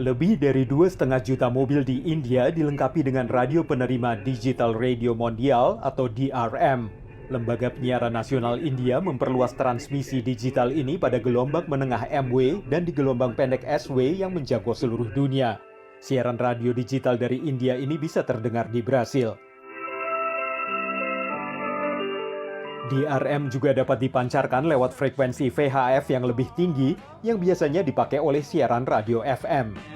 Lebih dari 2,5 juta mobil di India dilengkapi dengan radio penerima Digital Radio Mondial atau DRM. Lembaga Penyiaran Nasional India memperluas transmisi digital ini pada gelombang menengah MW dan di gelombang pendek SW yang menjangkau seluruh dunia. Siaran radio digital dari India ini bisa terdengar di Brasil. DRM juga dapat dipancarkan lewat frekuensi VHF yang lebih tinggi yang biasanya dipakai oleh siaran radio FM.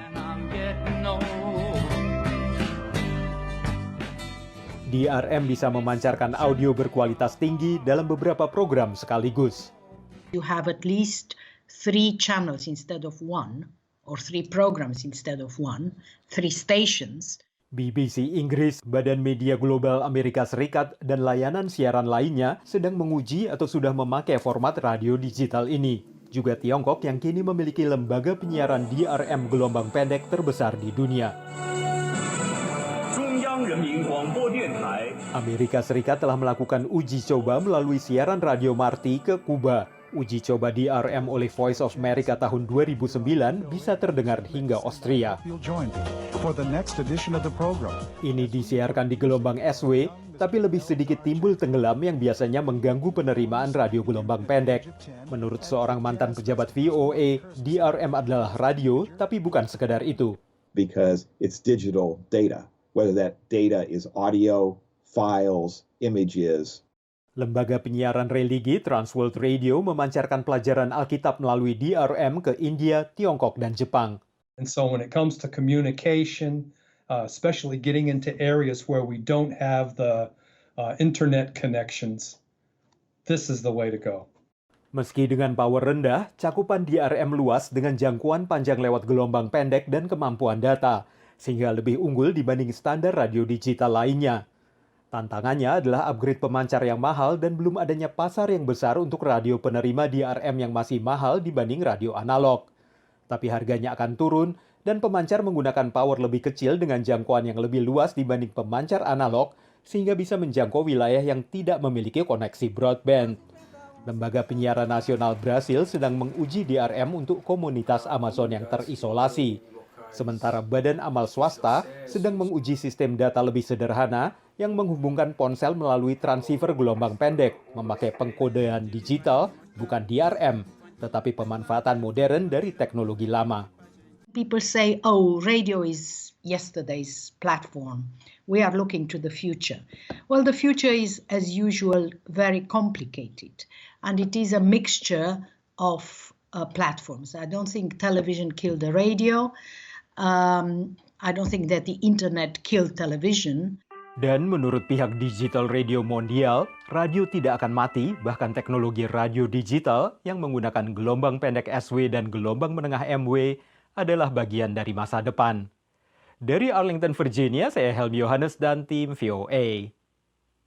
DRM bisa memancarkan audio berkualitas tinggi dalam beberapa program sekaligus. You have at least 3 channels instead of 1, or 3 programs instead of 1, 3 stations. BBC Inggris, Badan Media Global Amerika Serikat, dan layanan siaran lainnya sedang menguji atau sudah memakai format radio digital ini. Juga Tiongkok yang kini memiliki lembaga penyiaran DRM gelombang pendek terbesar di dunia. Amerika Serikat telah melakukan uji coba melalui siaran radio Marti ke Kuba. Uji coba DRM oleh Voice of America tahun 2009 bisa terdengar hingga Austria. Ini disiarkan di gelombang SW, tapi lebih sedikit timbul tenggelam yang biasanya mengganggu penerimaan radio gelombang pendek. Menurut seorang mantan pejabat VOA, DRM adalah radio, tapi bukan sekedar itu. Because it's digital data, whether that data is audio, files, images. Lembaga penyiaran religi Transworld Radio memancarkan pelajaran Alkitab melalui DRM ke India, Tiongkok, dan Jepang. And so when it comes to communication, especially getting into areas where we don't have the internet connections, this is the way to go. Meski dengan power rendah, cakupan DRM luas dengan jangkauan panjang lewat gelombang pendek dan kemampuan data, sehingga lebih unggul dibanding standar radio digital lainnya. Tantangannya adalah upgrade pemancar yang mahal dan belum adanya pasar yang besar untuk radio penerima DRM yang masih mahal dibanding radio analog. Tapi harganya akan turun dan pemancar menggunakan power lebih kecil dengan jangkauan yang lebih luas dibanding pemancar analog sehingga bisa menjangkau wilayah yang tidak memiliki koneksi broadband. Lembaga Penyiaran Nasional Brasil sedang menguji DRM untuk komunitas Amazon yang terisolasi. Sementara Badan Amal Swasta sedang menguji sistem data lebih sederhana yang menghubungkan ponsel melalui transceiver gelombang pendek, memakai pengkodean digital, bukan DRM, tetapi pemanfaatan modern dari teknologi lama. People say, oh, radio is yesterday's platform. We are looking to the future. Well, the future is, as usual, very complicated. And it is a mixture of platforms. I don't think television killed the radio. I don't think that the internet killed television. Dan menurut pihak Digital Radio Mondial, radio tidak akan mati, bahkan teknologi radio digital yang menggunakan gelombang pendek SW dan gelombang menengah MW adalah bagian dari masa depan. Dari Arlington, Virginia, saya Helmi Yohanes dan tim VOA.